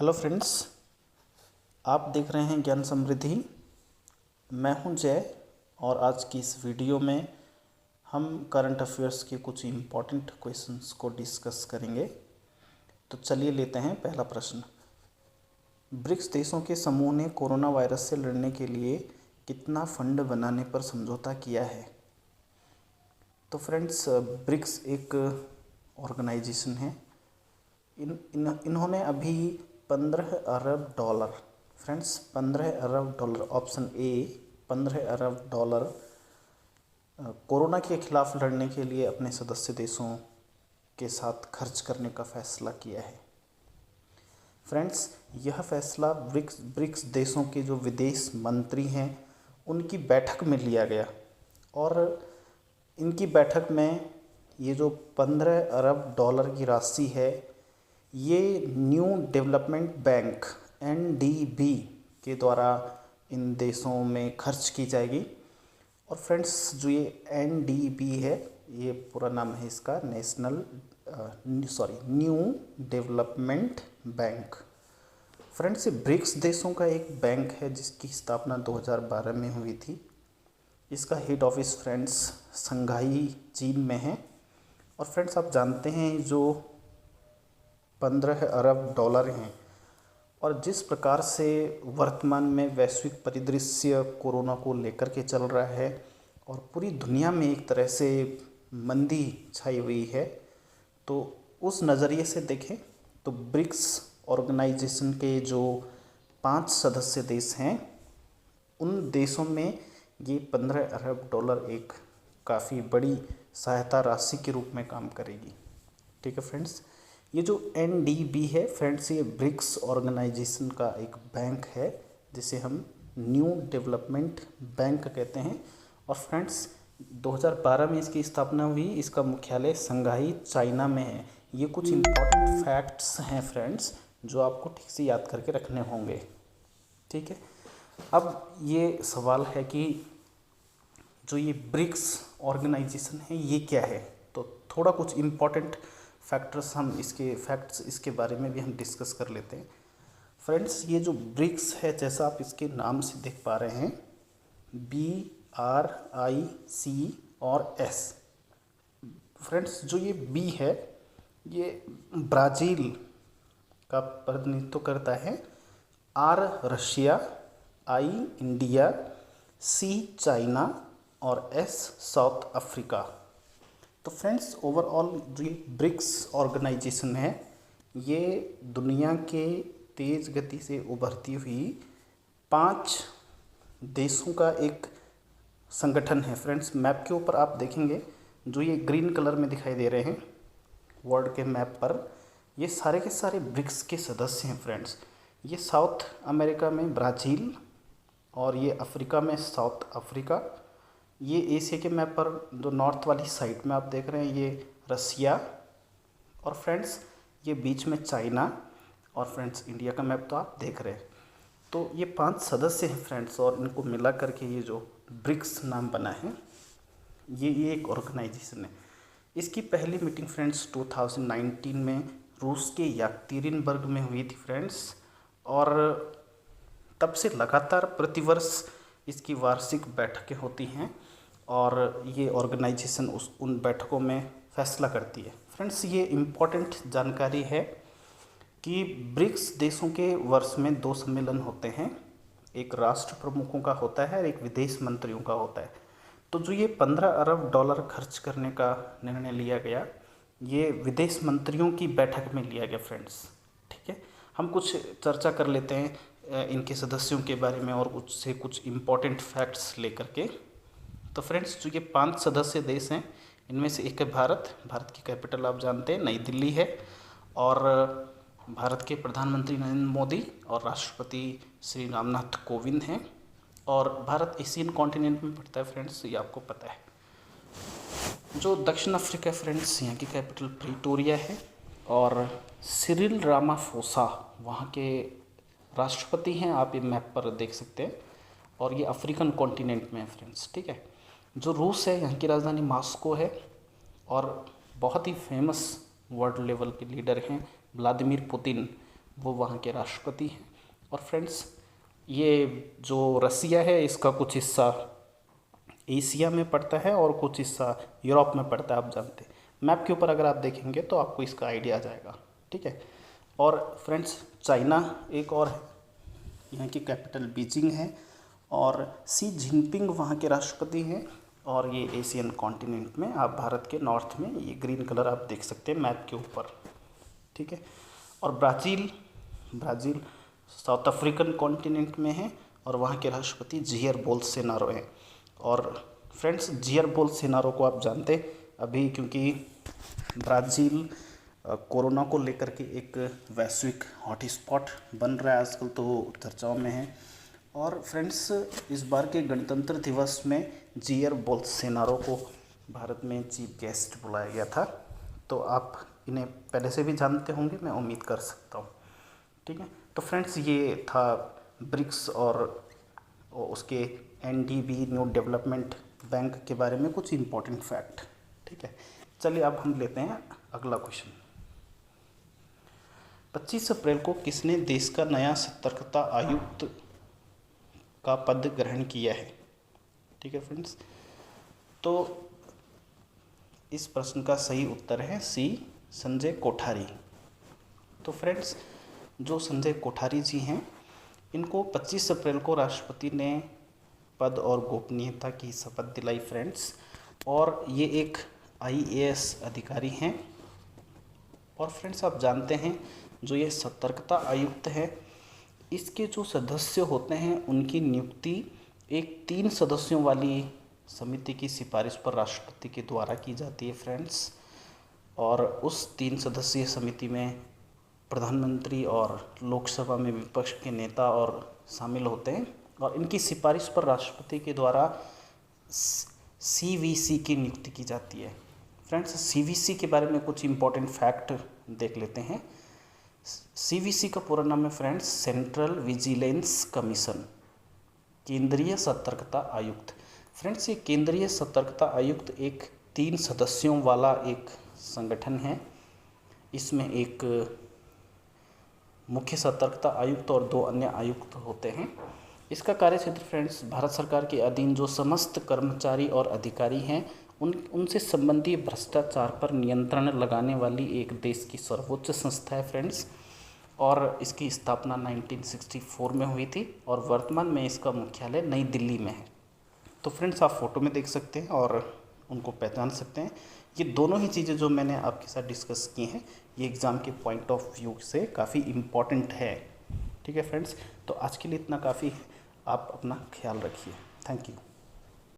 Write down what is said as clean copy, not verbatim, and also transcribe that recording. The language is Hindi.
हेलो फ्रेंड्स, आप देख रहे हैं ज्ञान समृद्धि। मैं हूं जय और आज की इस वीडियो में हम करंट अफेयर्स के कुछ इम्पॉर्टेंट क्वेश्चंस को डिस्कस करेंगे। तो चलिए लेते हैं पहला प्रश्न। ब्रिक्स देशों के समूह ने कोरोना वायरस से लड़ने के लिए कितना फंड बनाने पर समझौता किया है? तो फ्रेंड्स, ब्रिक्स एक ऑर्गेनाइजेशन है। इन्होंने अभी 15 अरब डॉलर, फ्रेंड्स 15 अरब डॉलर, ऑप्शन ए 15 अरब डॉलर कोरोना के खिलाफ लड़ने के लिए अपने सदस्य देशों के साथ खर्च करने का फैसला किया है। फ्रेंड्स, यह फैसला ब्रिक्स देशों के जो विदेश मंत्री हैं उनकी बैठक में लिया गया और इनकी बैठक में ये जो 15 अरब डॉलर की राशि है ये न्यू डेवलपमेंट बैंक NDB के द्वारा इन देशों में खर्च की जाएगी। और फ्रेंड्स, जो ये NDB है, ये पूरा नाम है इसका न्यू डेवलपमेंट बैंक। फ्रेंड्स, ये ब्रिक्स देशों का एक बैंक है जिसकी स्थापना 2012 में हुई थी। इसका हेड ऑफिस फ्रेंड्स शंघाई चीन में है। और फ्रेंड्स, आप जानते हैं जो 15 अरब डॉलर हैं और जिस प्रकार से वर्तमान में वैश्विक परिदृश्य कोरोना को लेकर के चल रहा है और पूरी दुनिया में एक तरह से मंदी छाई हुई है, तो उस नज़रिए से देखें तो ब्रिक्स ऑर्गेनाइजेशन के जो 5 सदस्य देश हैं उन देशों में ये 15 अरब डॉलर एक काफ़ी बड़ी सहायता राशि के रूप में काम करेगी। ठीक है फ्रेंड्स, ये जो NDB है फ्रेंड्स, ये ब्रिक्स ऑर्गेनाइजेशन का एक बैंक है जिसे हम न्यू डेवलपमेंट बैंक कहते हैं। और फ्रेंड्स, 2012 में इसकी स्थापना हुई। इसका मुख्यालय शंघाई चाइना में है। ये कुछ इम्पोर्टेंट फैक्ट्स हैं फ्रेंड्स जो आपको ठीक से याद करके रखने होंगे। ठीक है, अब ये सवाल है कि जो ये ब्रिक्स ऑर्गेनाइजेशन है ये क्या है। तो थोड़ा कुछ इम्पोर्टेंट फैक्ट्स इसके बारे में भी हम डिस्कस कर लेते हैं। फ्रेंड्स, ये जो ब्रिक्स है जैसा आप इसके नाम से देख पा रहे हैं BRIC और S। फ्रेंड्स, जो ये B है ये ब्राज़ील का प्रतिनिधित्व करता है, R Russia, I India, C China और S साउथ अफ्रीका। तो फ्रेंड्स, ओवरऑल जो ये ब्रिक्स ऑर्गेनाइजेशन है ये दुनिया के तेज़ गति से उभरती हुई 5 देशों का एक संगठन है। फ्रेंड्स, मैप के ऊपर आप देखेंगे जो ये ग्रीन कलर में दिखाई दे रहे हैं वर्ल्ड के मैप पर, ये सारे के सारे ब्रिक्स के सदस्य हैं। फ्रेंड्स, ये साउथ अमेरिका में ब्राज़ील और ये अफ्रीका में साउथ अफ्रीका, ये एशिया के मैप पर जो नॉर्थ वाली साइड में आप देख रहे हैं ये रसिया, और फ्रेंड्स ये बीच में चाइना, और फ्रेंड्स इंडिया का मैप तो आप देख रहे हैं। तो ये 5 सदस्य हैं फ्रेंड्स और इनको मिला करके ये जो ब्रिक्स नाम बना है ये एक ऑर्गेनाइजेशन है। इसकी पहली मीटिंग फ्रेंड्स 2019 में रूस के यekaterinburg में हुई थी फ्रेंड्स। और तब से लगातार प्रतिवर्ष इसकी वार्षिक बैठकें होती हैं और ये ऑर्गेनाइजेशन उन बैठकों में फैसला करती है। फ्रेंड्स, ये इम्पॉर्टेंट जानकारी है कि ब्रिक्स देशों के वर्ष में 2 सम्मेलन होते हैं, एक राष्ट्र प्रमुखों का होता है और एक विदेश मंत्रियों का होता है। तो जो ये 15 अरब डॉलर खर्च करने का निर्णय लिया गया ये विदेश मंत्रियों की बैठक में लिया गया फ्रेंड्स। ठीक है, हम कुछ चर्चा कर लेते हैं इनके सदस्यों के बारे में और उससे कुछ इम्पॉर्टेंट फैक्ट्स लेकर के। तो फ्रेंड्स, जो ये 5 सदस्य देश हैं इनमें से एक है भारत। भारत की कैपिटल आप जानते हैं नई दिल्ली है। और भारत के प्रधानमंत्री नरेंद्र मोदी और राष्ट्रपति श्री रामनाथ कोविंद हैं। और भारत एशियन कॉन्टिनेंट में पड़ता है फ्रेंड्स, ये आपको पता है। जो दक्षिण अफ्रीका फ्रेंड्स, यहाँ की कैपिटल प्रिटोरिया है और सिरिल रामाफोसा वहाँ के राष्ट्रपति हैं, आप ये मैप पर देख सकते हैं। और ये अफ्रीकन कॉन्टिनेंट में है फ्रेंड्स। ठीक है, जो रूस है यहाँ की राजधानी मॉस्को है और बहुत ही फेमस वर्ल्ड लेवल के लीडर हैं व्लादिमीर पुतिन, वो वहाँ के राष्ट्रपति हैं। और फ्रेंड्स ये जो रसिया है इसका कुछ हिस्सा एशिया में पड़ता है और कुछ हिस्सा यूरोप में पड़ता है, आप जानते हैं। मैप के ऊपर अगर आप देखेंगे तो आपको इसका आइडिया आ जाएगा, ठीक है। और फ्रेंड्स चाइना एक और है, यहाँ की कैपिटल बीजिंग है और शी जिनपिंग वहाँ के राष्ट्रपति हैं। और ये एशियन कॉन्टिनेंट में, आप भारत के नॉर्थ में ये ग्रीन कलर आप देख सकते हैं मैप के ऊपर, ठीक है। और ब्राज़ील साउथ अफ्रीकन कॉन्टिनेंट में है और वहाँ के राष्ट्रपति जियर बोल्सोनारो हैं। और फ्रेंड्स जियर बोल्सोनारो को आप जानते हैं अभी, क्योंकि ब्राज़ील कोरोना को लेकर के एक वैश्विक हॉटस्पॉट बन रहा है आजकल, तो वो चर्चाओं में है। और फ्रेंड्स इस बार के गणतंत्र दिवस में जियर बोल्सोनारो को भारत में चीफ गेस्ट बुलाया गया था, तो आप इन्हें पहले से भी जानते होंगे, मैं उम्मीद कर सकता हूँ, ठीक है। तो फ्रेंड्स ये था ब्रिक्स और उसके एनडीबी न्यू डेवलपमेंट बैंक के बारे में कुछ इम्पोर्टेंट फैक्ट, ठीक है। चलिए अब हम लेते हैं अगला क्वेश्चन। 25 अप्रैल को किसने देश का नया सतर्कता आयुक्त का पद ग्रहण किया है, ठीक है फ्रेंड्स। तो इस प्रश्न का सही उत्तर है सी, संजय कोठारी। तो फ्रेंड्स जो संजय कोठारी जी हैं इनको 25 अप्रैल को राष्ट्रपति ने पद और गोपनीयता की शपथ दिलाई फ्रेंड्स। और ये एक IAS अधिकारी हैं। और फ्रेंड्स आप जानते हैं जो ये सतर्कता आयुक्त है, इसके जो सदस्य होते हैं उनकी नियुक्ति एक 3 सदस्यों वाली समिति की सिफारिश पर राष्ट्रपति के द्वारा की जाती है फ्रेंड्स। और उस 3 सदस्यीय समिति में प्रधानमंत्री और लोकसभा में विपक्ष के नेता और शामिल होते हैं। और इनकी सिफारिश पर राष्ट्रपति के द्वारा CVC की नियुक्ति की जाती है फ्रेंड्स। CVC के बारे में कुछ इम्पोर्टेंट फैक्ट देख लेते हैं। CVC का पूरा नाम है फ्रेंड्स सेंट्रल विजिलेंस कमीशन, केंद्रीय सतर्कता आयुक्त। फ्रेंड्स ये केंद्रीय सतर्कता आयुक्त एक 3 सदस्यों वाला एक संगठन है। इसमें एक मुख्य सतर्कता आयुक्त और 2 अन्य आयुक्त होते हैं। इसका कार्यक्षेत्र फ्रेंड्स भारत सरकार के अधीन जो समस्त कर्मचारी और अधिकारी हैं उनसे संबंधी भ्रष्टाचार पर नियंत्रण लगाने वाली एक देश की सर्वोच्च संस्था है फ्रेंड्स। और इसकी स्थापना 1964 में हुई थी और वर्तमान में इसका मुख्यालय नई दिल्ली में है। तो फ्रेंड्स आप फोटो में देख सकते हैं और उनको पहचान सकते हैं। ये दोनों ही चीज़ें जो मैंने आपके साथ डिस्कस की हैं ये एग्ज़ाम के पॉइंट ऑफ व्यू से काफ़ी इम्पॉर्टेंट है, ठीक है फ्रेंड्स। तो आज के लिए इतना काफ़ी है, आप अपना ख्याल रखिए। Thank you.